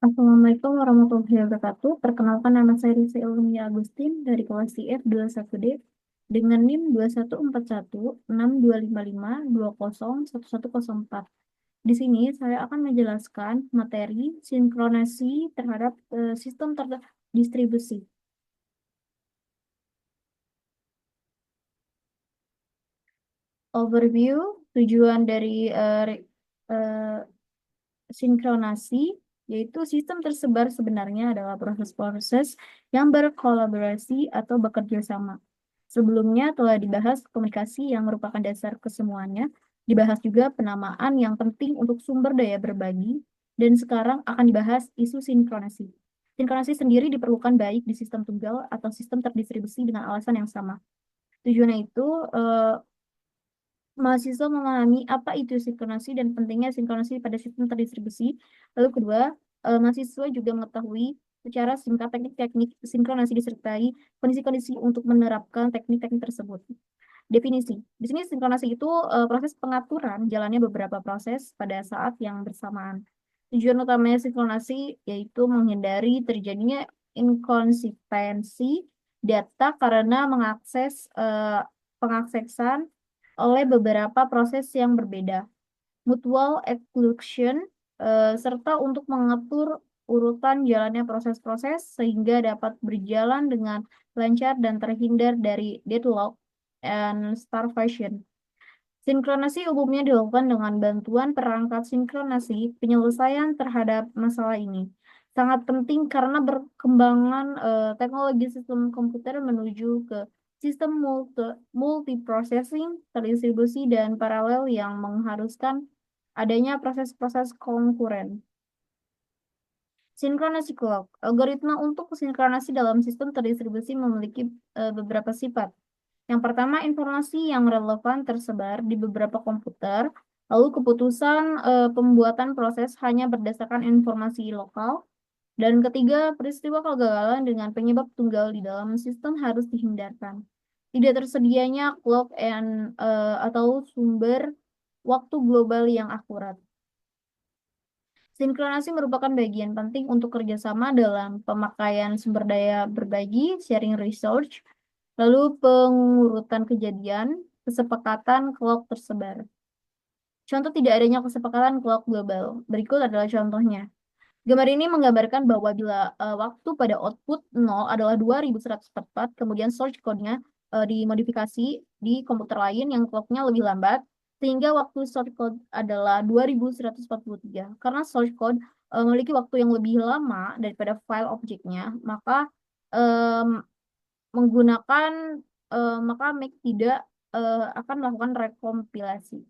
Assalamualaikum warahmatullahi wabarakatuh. Perkenalkan nama saya Risa Ilmi Agustin dari kelas CF 21D dengan NIM 21416255201104. Di sini saya akan menjelaskan materi sinkronasi terhadap sistem terdistribusi. Overview, tujuan dari sinkronasi, yaitu sistem tersebar sebenarnya adalah proses-proses yang berkolaborasi atau bekerja sama. Sebelumnya telah dibahas komunikasi yang merupakan dasar kesemuanya, dibahas juga penamaan yang penting untuk sumber daya berbagi, dan sekarang akan dibahas isu sinkronasi. Sinkronasi sendiri diperlukan baik di sistem tunggal atau sistem terdistribusi dengan alasan yang sama. Tujuannya itu eh, mahasiswa memahami apa itu sinkronasi dan pentingnya sinkronasi pada sistem terdistribusi. Lalu kedua, mahasiswa juga mengetahui secara singkat teknik-teknik sinkronasi disertai kondisi-kondisi untuk menerapkan teknik-teknik tersebut. Definisi. Di sini sinkronasi itu proses pengaturan jalannya beberapa proses pada saat yang bersamaan. Tujuan utamanya sinkronasi yaitu menghindari terjadinya inkonsistensi data karena pengaksesan oleh beberapa proses yang berbeda. Mutual exclusion serta untuk mengatur urutan jalannya proses-proses sehingga dapat berjalan dengan lancar dan terhindar dari deadlock and starvation. Sinkronasi umumnya dilakukan dengan bantuan perangkat sinkronasi penyelesaian terhadap masalah ini. Sangat penting karena berkembangan teknologi sistem komputer menuju ke sistem multiprocessing, terdistribusi, dan paralel yang mengharuskan adanya proses-proses konkuren. Sinkronasi clock. Algoritma untuk sinkronasi dalam sistem terdistribusi memiliki beberapa sifat. Yang pertama, informasi yang relevan tersebar di beberapa komputer, lalu keputusan pembuatan proses hanya berdasarkan informasi lokal, dan ketiga, peristiwa kegagalan dengan penyebab tunggal di dalam sistem harus dihindarkan. Tidak tersedianya clock atau sumber waktu global yang akurat. Sinkronasi merupakan bagian penting untuk kerjasama dalam pemakaian sumber daya berbagi, sharing research, lalu pengurutan kejadian, kesepakatan clock tersebar. Contoh tidak adanya kesepakatan clock global. Berikut adalah contohnya. Gambar ini menggambarkan bahwa bila waktu pada output 0 adalah 2144, kemudian source code-nya dimodifikasi di komputer lain yang clock-nya lebih lambat, sehingga waktu source code adalah 2143. Karena source code memiliki waktu yang lebih lama daripada file objeknya, maka em, menggunakan maka make tidak akan melakukan rekompilasi.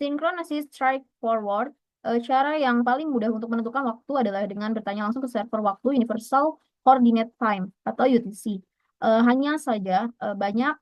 Sinkronasi straightforward, cara yang paling mudah untuk menentukan waktu adalah dengan bertanya langsung ke server waktu Universal Coordinate Time atau UTC. Hanya saja banyak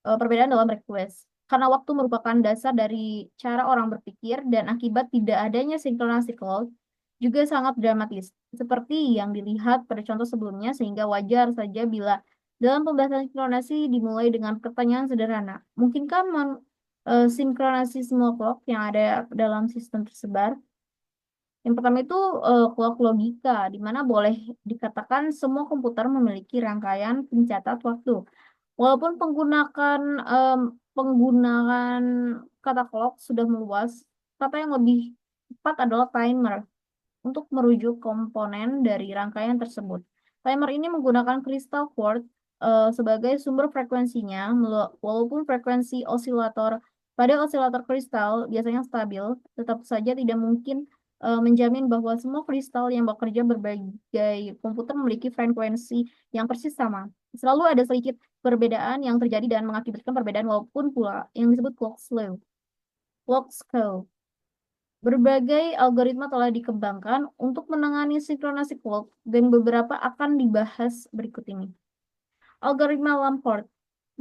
perbedaan dalam request. Karena waktu merupakan dasar dari cara orang berpikir dan akibat tidak adanya sinkronasi cloud juga sangat dramatis. Seperti yang dilihat pada contoh sebelumnya, sehingga wajar saja bila dalam pembahasan sinkronasi dimulai dengan pertanyaan sederhana. Mungkinkah sinkronasi semua clock yang ada dalam sistem tersebar? Yang pertama itu clock logika, di mana boleh dikatakan semua komputer memiliki rangkaian pencatat waktu. Walaupun penggunaan kata clock sudah meluas, kata yang lebih tepat adalah timer untuk merujuk komponen dari rangkaian tersebut. Timer ini menggunakan crystal quartz sebagai sumber frekuensinya, walaupun frekuensi pada osilator kristal biasanya stabil, tetap saja tidak mungkin menjamin bahwa semua kristal yang bekerja berbagai komputer memiliki frekuensi yang persis sama. Selalu ada sedikit perbedaan yang terjadi dan mengakibatkan perbedaan walaupun pula yang disebut clock skew. Berbagai algoritma telah dikembangkan untuk menangani sinkronasi clock dan beberapa akan dibahas berikut ini. Algoritma Lamport.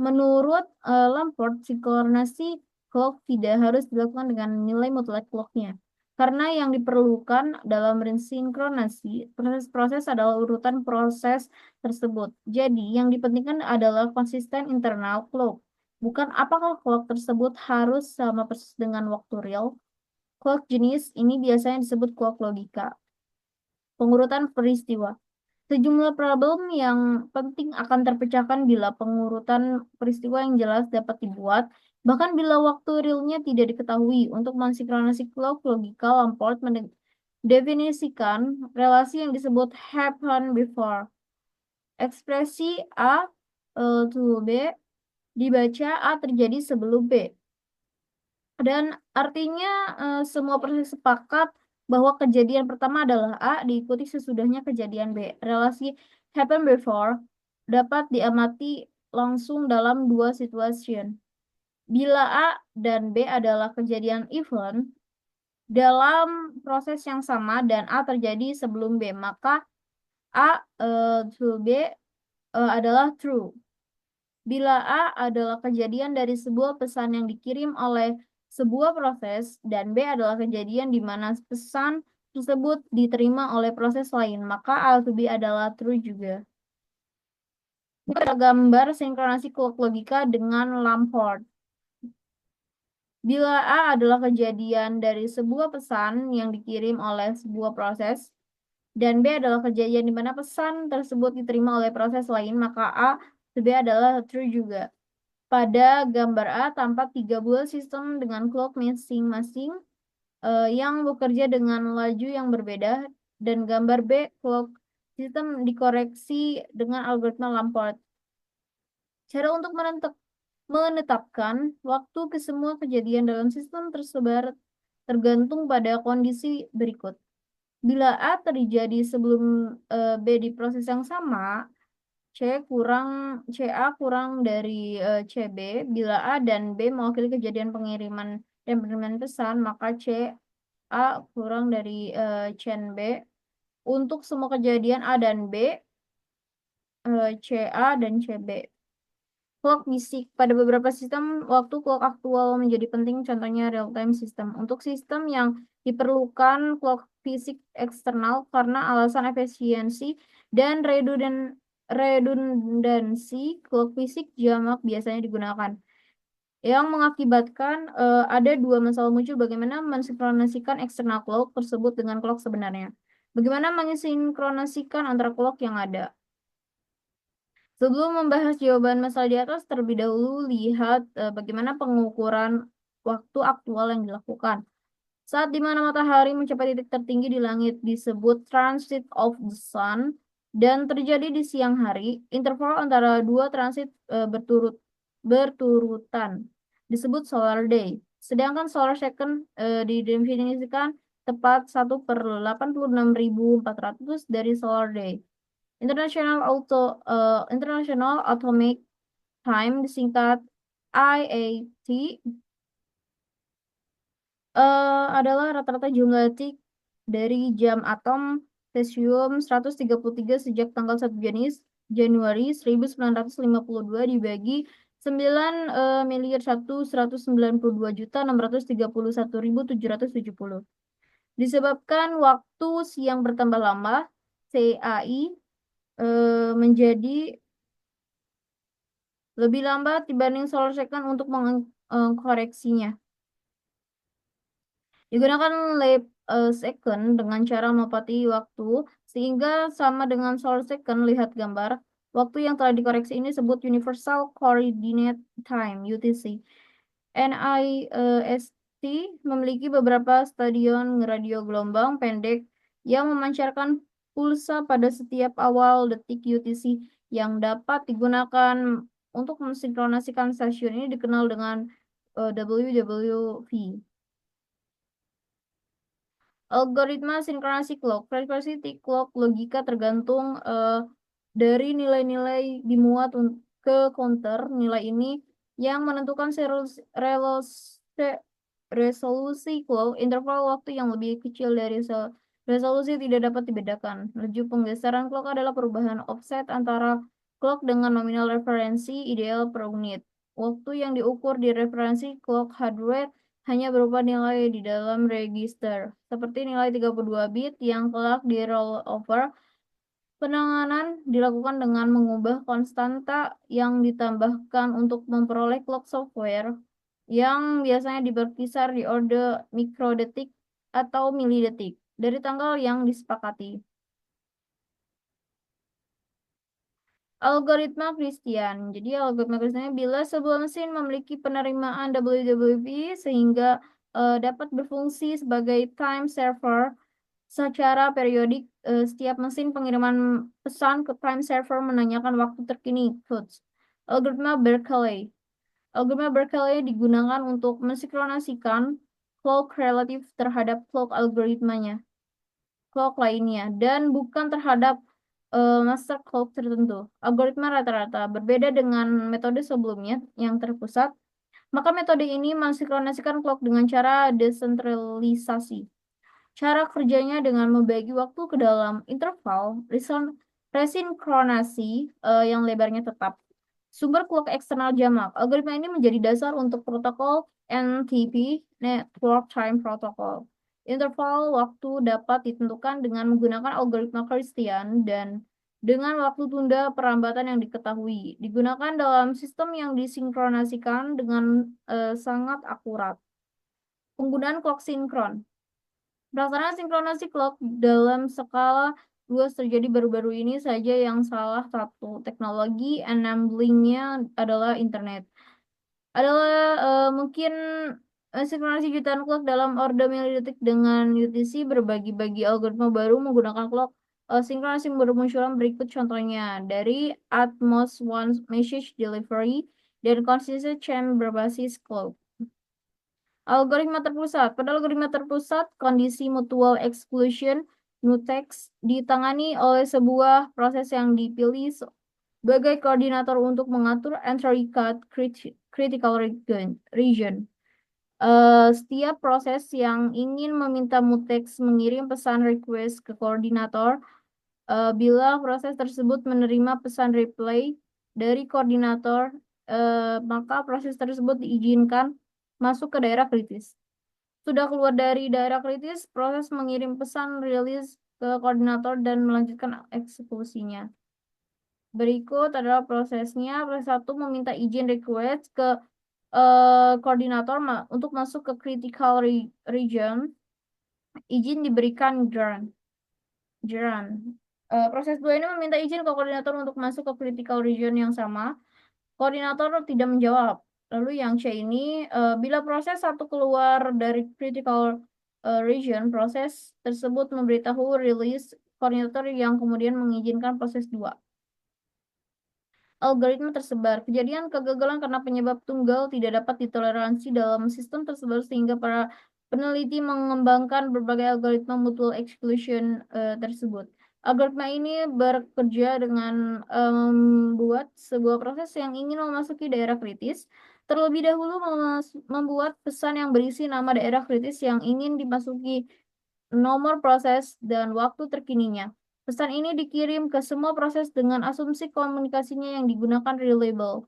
Menurut Lamport, sinkronasi clock tidak harus dilakukan dengan nilai mutlak clocknya. Karena yang diperlukan dalam mensinkronasi proses-proses adalah urutan proses tersebut. Jadi, yang dipentingkan adalah konsisten internal clock. Bukan apakah clock tersebut harus sama persis dengan waktu real. Clock jenis ini biasanya disebut clock logika. Pengurutan peristiwa. Sejumlah problem yang penting akan terpecahkan bila pengurutan peristiwa yang jelas dapat dibuat, bahkan bila waktu realnya tidak diketahui. Untuk mensinkronasi clock logika, Lamport mendefinisikan relasi yang disebut happen before. Ekspresi A to B dibaca A terjadi sebelum B. Dan artinya semua proses sepakat bahwa kejadian pertama adalah A diikuti sesudahnya kejadian B. Relasi happen before dapat diamati langsung dalam dua situasi. Bila A dan B adalah kejadian event dalam proses yang sama dan A terjadi sebelum B, maka A to B adalah true. Bila A adalah kejadian dari sebuah pesan yang dikirim oleh sebuah proses dan B adalah kejadian di mana pesan tersebut diterima oleh proses lain, maka A to B adalah true juga. Ini ada gambar sinkronasi clock logika dengan Lamport. Bila A adalah kejadian dari sebuah pesan yang dikirim oleh sebuah proses dan B adalah kejadian di mana pesan tersebut diterima oleh proses lain, maka A to B adalah true juga. Pada gambar A tampak 3 buah sistem dengan clock masing-masing yang bekerja dengan laju yang berbeda, dan gambar B clock sistem dikoreksi dengan algoritma Lamport. Cara untuk menetapkan waktu ke semua kejadian dalam sistem tersebar tergantung pada kondisi berikut. Bila A terjadi sebelum B di proses yang sama, CA kurang dari CB. Bila A dan B mewakili kejadian pengiriman dan penerimaan pesan, maka CA kurang dari chain B. Untuk semua kejadian A dan B, CA dan CB. Clock bisik. Pada beberapa sistem, waktu clock aktual menjadi penting, contohnya real-time system. Untuk sistem yang diperlukan clock fisik eksternal karena alasan efisiensi dan redundansi, clock fisik jamak biasanya digunakan. Yang mengakibatkan ada dua masalah muncul: bagaimana mensinkronasikan eksternal clock tersebut dengan clock sebenarnya. Bagaimana mensinkronasikan antara clock yang ada. Sebelum membahas jawaban masalah di atas, terlebih dahulu lihat bagaimana pengukuran waktu aktual yang dilakukan. Saat di mana matahari mencapai titik tertinggi di langit disebut transit of the sun dan terjadi di siang hari, interval antara dua transit berturutan disebut solar day. Sedangkan solar second didefinisikan tepat 1/86.400 dari solar day. International Atomic Time disingkat IAT adalah rata-rata jumlah detik dari jam atom cesium 133 sejak tanggal 1 Januari 1952 dibagi 9.192.631.770. Disebabkan waktu siang bertambah lama, CAI menjadi lebih lambat dibanding solar second untuk mengkoreksinya. Digunakan lap second dengan cara melopati waktu sehingga sama dengan solar second. Lihat gambar. Waktu yang telah dikoreksi ini disebut Universal Coordinate Time (UTC). NIST memiliki beberapa stadion radio gelombang pendek yang memancarkan pulsa pada setiap awal detik UTC yang dapat digunakan untuk mensinkronasikan stasiun ini dikenal dengan WWV. Algoritma sinkronasi clock. Frekuensi clock logika tergantung dari nilai-nilai dimuat ke counter. Nilai ini yang menentukan resolusi clock. Interval waktu yang lebih kecil dari resolusi tidak dapat dibedakan. Laju penggeseran clock adalah perubahan offset antara clock dengan nominal referensi ideal per unit. Waktu yang diukur di referensi clock hardware hanya berupa nilai di dalam register, seperti nilai 32 bit yang kelak di rollover. Penanganan dilakukan dengan mengubah konstanta yang ditambahkan untuk memperoleh clock software yang biasanya berkisar di orde mikrodetik atau milidetik dari tanggal yang disepakati. Algoritma Christian. Jadi algoritma Christian bila sebuah mesin memiliki penerimaan WWP sehingga dapat berfungsi sebagai time server secara periodik, setiap mesin pengiriman pesan ke time server menanyakan waktu terkini quotes. Algoritma Berkeley. Algoritma Berkeley digunakan untuk mensinkronasikan clock relatif terhadap clock algoritmanya, clock lainnya, dan bukan terhadap master clock tertentu. Algoritma rata-rata berbeda dengan metode sebelumnya yang terpusat, maka metode ini mensinkronasikan clock dengan cara desentralisasi. Cara kerjanya dengan membagi waktu ke dalam interval resinkronasi yang lebarnya tetap. Sumber clock eksternal jamak. Algoritma ini menjadi dasar untuk protokol NTP, Network Time Protocol. Interval waktu dapat ditentukan dengan menggunakan algoritma Christian dan dengan waktu tunda perlambatan yang diketahui. Digunakan dalam sistem yang disinkronasikan dengan sangat akurat. Penggunaan clock sinkron. Pelaksanaan sinkronasi clock dalam skala luas terjadi baru-baru ini saja yang salah satu teknologi enabling-nya adalah internet. Adalah mungkin sinkronasi jutaan clock dalam orde milidetik dengan UTC berbagi-bagi algoritma baru menggunakan clock sinkronasi bermunculan berikut contohnya dari Atmos One Message Delivery dan Consistent Chain berbasis clock. Algoritma terpusat. Pada algoritma terpusat, kondisi mutual exclusion mutex ditangani oleh sebuah proses yang dipilih sebagai koordinator untuk mengatur entry cut critical region. Setiap proses yang ingin meminta mutex mengirim pesan request ke koordinator, bila proses tersebut menerima pesan reply dari koordinator, maka proses tersebut diizinkan masuk ke daerah kritis. Sudah keluar dari daerah kritis, proses mengirim pesan rilis ke koordinator dan melanjutkan eksekusinya. Berikut adalah prosesnya. Proses 1 meminta izin request ke koordinator untuk masuk ke critical region. Izin diberikan grant. Proses 2 ini meminta izin ke koordinator untuk masuk ke critical region yang sama. Koordinator tidak menjawab. Lalu yang C ini, bila proses 1 keluar dari critical region, proses tersebut memberitahu rilis koordinator yang kemudian mengizinkan proses 2. Algoritma tersebar. Kejadian kegagalan karena penyebab tunggal tidak dapat ditoleransi dalam sistem tersebar sehingga para peneliti mengembangkan berbagai algoritma mutual exclusion tersebut. Algoritma ini bekerja dengan membuat sebuah proses yang ingin memasuki daerah kritis. Terlebih dahulu membuat pesan yang berisi nama daerah kritis yang ingin dimasuki, nomor proses, dan waktu terkininya. Pesan ini dikirim ke semua proses dengan asumsi komunikasinya yang digunakan reliable.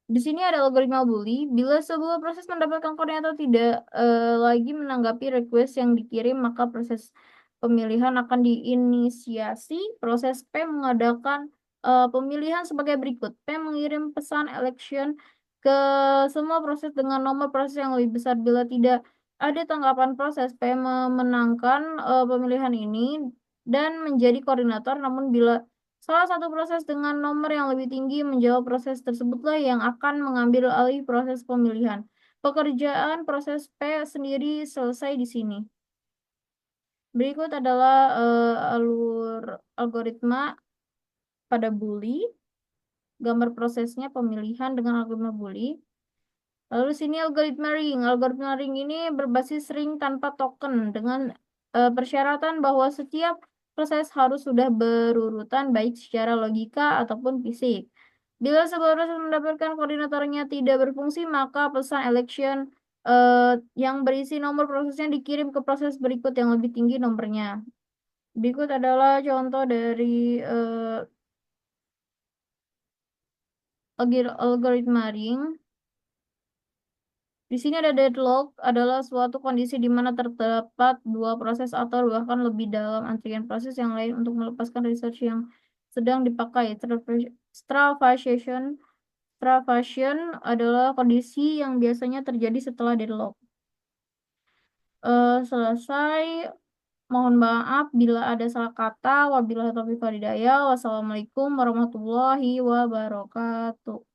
Di sini ada algoritma bully. Bila sebuah proses mendapatkan koordinator tidak lagi menanggapi request yang dikirim, maka proses pemilihan akan diinisiasi. Proses P mengadakan pemilihan sebagai berikut. P mengirim pesan election ke semua proses dengan nomor proses yang lebih besar. Bila tidak ada tanggapan proses, P memenangkan pemilihan ini dan menjadi koordinator. Namun bila salah satu proses dengan nomor yang lebih tinggi menjawab, proses tersebutlah yang akan mengambil alih proses pemilihan. Pekerjaan proses P sendiri selesai di sini. Berikut adalah alur algoritma pada bully. Gambar prosesnya pemilihan dengan algoritma bully. Lalu sini algoritma ring. Algoritma ring ini berbasis ring tanpa token dengan persyaratan bahwa setiap proses harus sudah berurutan baik secara logika ataupun fisik. Bila sebuah proses mendapatkan koordinatornya tidak berfungsi, maka pesan election yang berisi nomor prosesnya dikirim ke proses berikut yang lebih tinggi nomornya. Berikut adalah contoh dari algoritma ring. Di sini ada deadlock adalah suatu kondisi di mana terdapat dua proses atau bahkan lebih dalam antrian proses yang lain untuk melepaskan research yang sedang dipakai. Stravation Stravation adalah kondisi yang biasanya terjadi setelah deadlock. Selesai. Mohon maaf bila ada salah kata. Wabillahi taufiq wal hidayah. Wassalamualaikum warahmatullahi wabarakatuh.